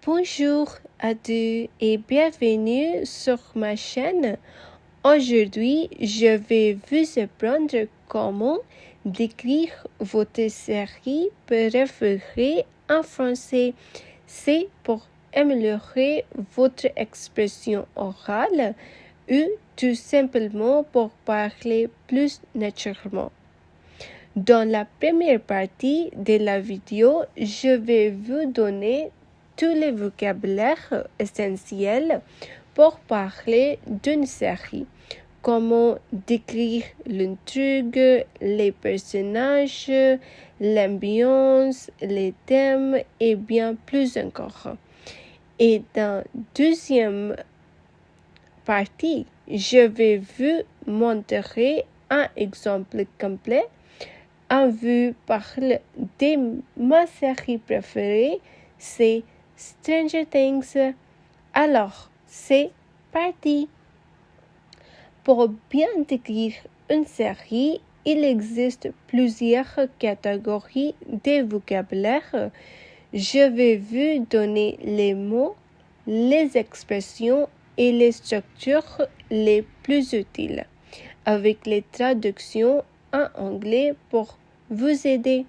Bonjour à tous et bienvenue sur ma chaîne. Aujourd'hui, je vais vous apprendre comment décrire votre série préférée en français. C'est pour améliorer votre expression orale ou tout simplement pour parler plus naturellement. Dans la première partie de la vidéo, je vais vous donner tous les vocabulaires essentiels pour parler d'une série. Comment décrire l'intrigue, les personnages, l'ambiance, les thèmes et bien plus encore. Et dans la deuxième partie, je vais vous montrer un exemple complet en vous parle de ma série préférée, c'est Stranger Things. Alors, c'est parti! Pour bien décrire une série, il existe plusieurs catégories de vocabulaire. Je vais vous donner les mots, les expressions et les structures les plus utiles, avec les traductions en anglais pour vous aider.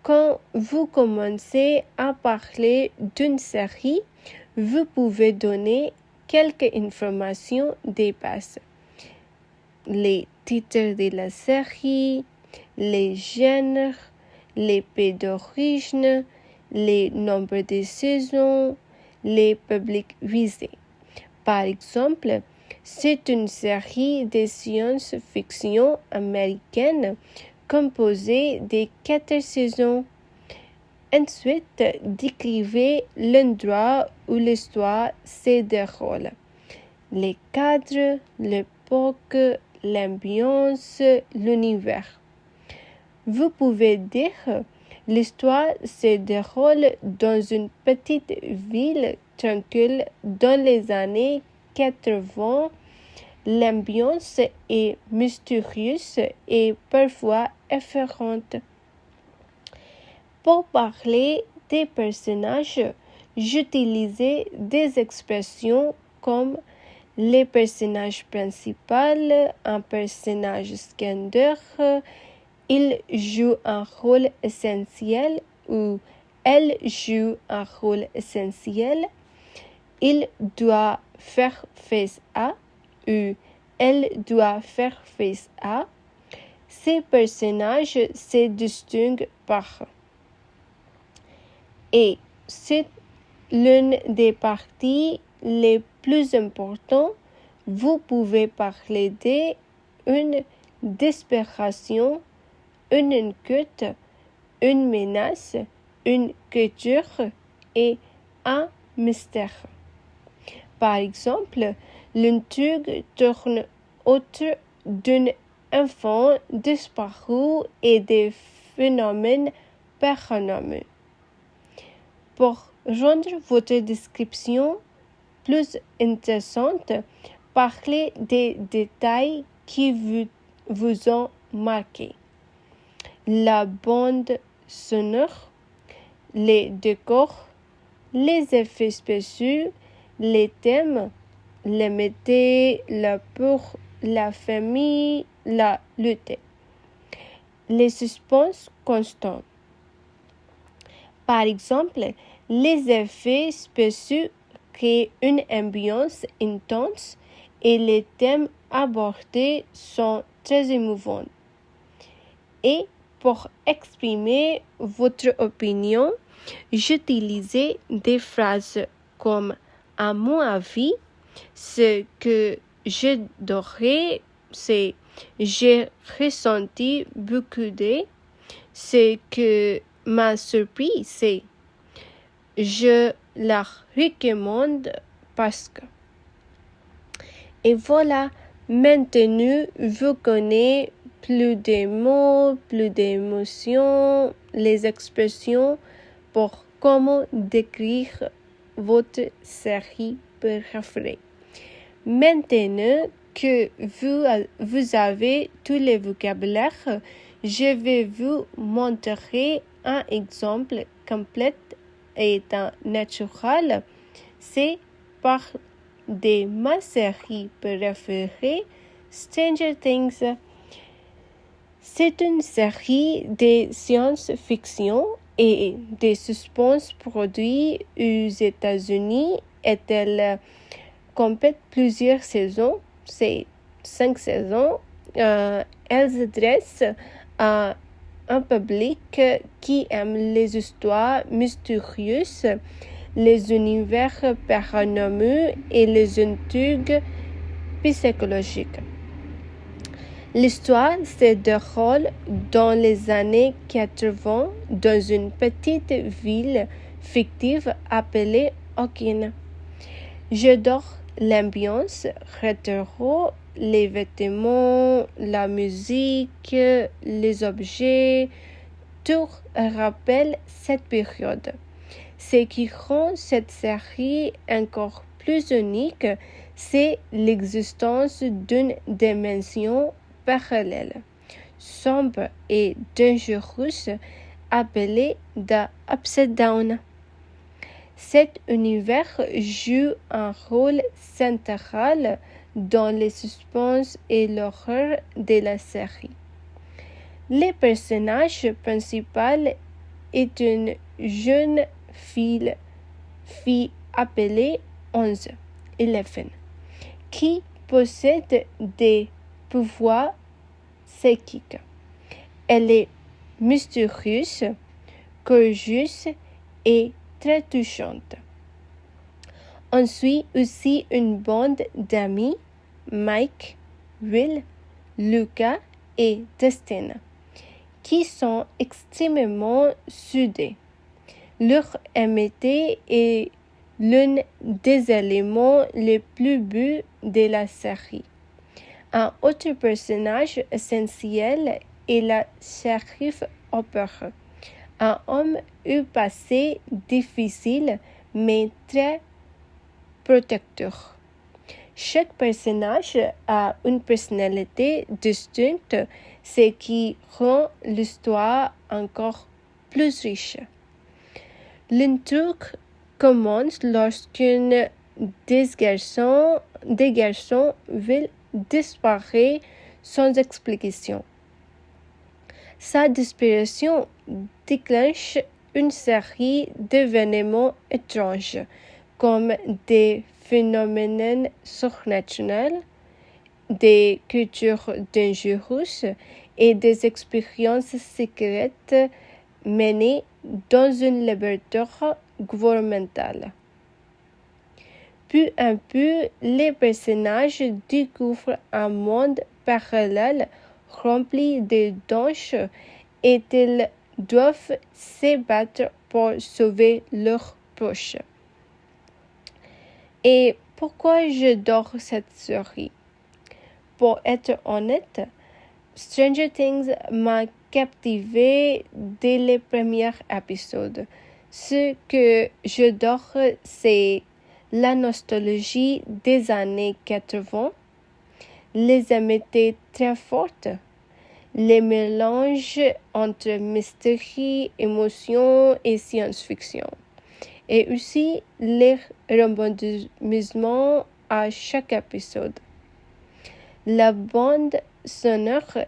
Quand vous commencez à parler d'une série, vous pouvez donner quelques informations de base. Les titres de la série, les genres, les pays d'origine, les nombres de saisons, les publics visés. Par exemple, c'est une série de science-fiction américaine composée de 4 saisons. Ensuite, décrivez l'endroit où l'histoire se déroule. Les cadres, l'époque, l'ambiance, l'univers. Vous pouvez dire l'histoire se déroule dans une petite ville tranquille dans les années 80. L'ambiance est mystérieuse et parfois effrayante. Pour parler des personnages, j'utilisais des expressions comme les personnages principaux, un personnage secondaire, il joue un rôle essentiel ou elle joue un rôle essentiel, il doit faire face à ou elle doit faire face à. Ces personnages se distinguent par. Et c'est l'une des parties les plus importantes. Vous pouvez parler d'une desperation, une inquiétude, une menace, une culture et un mystère. Par exemple, l'intrigue tourne autour d'un enfant disparu et des phénomènes paranormaux. Pour rendre votre description plus intéressante, parlez des détails qui vous ont marqué. La bande sonore, les décors, les effets spéciaux, les thèmes, les métiers, la peur, la famille, la lutte. Les suspens constants. Par exemple, les effets spéciaux créent une ambiance intense et les thèmes abordés sont très émouvants. Et pour exprimer votre opinion, j'utilisais des phrases comme « à mon avis », ce que j'adorais, c'est « j'ai ressenti beaucoup de », ce que m'a surpris, c'est « je la recommande parce que ». Et voilà, maintenant vous connaissez plus de mots, plus d'émotions, les expressions pour comment décrire votre série préférée. Maintenant que vous avez tous les vocabulaires, je vais vous montrer un exemple complet étant naturel, c'est par de ma série préférée, Stranger Things. C'est une série de science-fiction et de suspense produit aux États-Unis et elle complète plusieurs saisons. C'est 5 saisons. Elle s'adresse à un public qui aime les histoires mystérieuses, les univers paranormaux et les intrigues psychologiques. L'histoire se déroule dans les années 80 dans une petite ville fictive appelée Hawkins. J'adore l'ambiance rétro, les vêtements, la musique, les objets, tout rappelle cette période. Ce qui rend cette série encore plus unique, c'est l'existence d'une dimension parallèle, sombre et dangereuse, appelée The Upside Down. Cet univers joue un rôle central dans le suspense et l'horreur de la série. Le personnage principal est une jeune fille appelée 11, qui possède des pouvoirs psychiques. Elle est mystérieuse, courageuse et très touchante. On suit aussi une bande d'amis, Mike, Will, Luca et Dustin, qui sont extrêmement soudés. Leur amitié est l'un des éléments les plus beaux de la série. Un autre personnage essentiel est la shérif Hopper, un homme au passé difficile mais très protecteur. Chaque personnage a une personnalité distincte, ce qui rend l'histoire encore plus riche. L'intrigue commence lorsqu'un des garçons veut disparaître sans explication. Sa disparition déclenche une série d'événements étranges, comme des phénomènes surnaturels, des cultures dangereuses et des expériences secrètes menées dans un laboratoire gouvernemental. Peu à peu, les personnages découvrent un monde parallèle rempli de dangers et ils doivent se battre pour sauver leurs proches. Et pourquoi j'adore cette série? Pour être honnête, Stranger Things m'a captivé dès les premiers épisodes. Ce que j'adore, c'est la nostalgie des années 80, les amitiés très fortes, les mélanges entre mystère, émotion et science-fiction, et aussi les rebondissements à chaque épisode. La bande sonore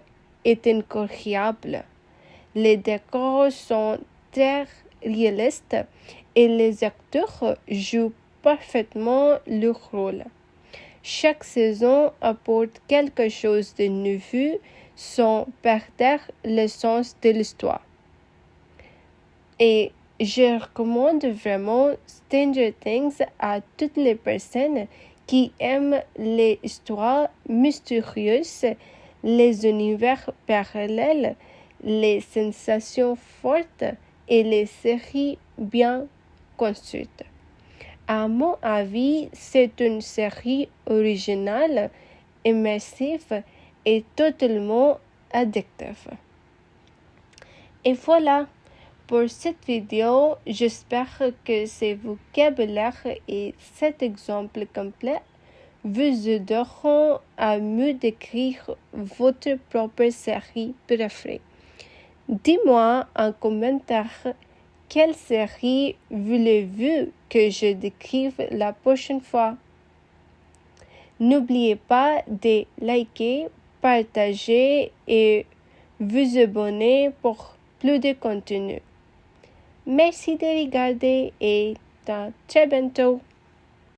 est incroyable. Les décors sont très réalistes et les acteurs jouent parfaitement leur rôle. Chaque saison apporte quelque chose de nouveau sans perdre le sens de l'histoire. Et je recommande vraiment Stranger Things à toutes les personnes qui aiment les histoires mystérieuses, les univers parallèles, les sensations fortes et les séries bien construites. À mon avis, c'est une série originale, immersive et totalement addictive. Et voilà, pour cette vidéo, j'espère que ce vocabulaire et cet exemple complet vous aideront à mieux décrire votre propre série préférée. Dis-moi en commentaire quelle série voulez-vous que je décrive la prochaine fois? N'oubliez pas de liker, partager et vous abonner pour plus de contenu. Merci de regarder et à très bientôt.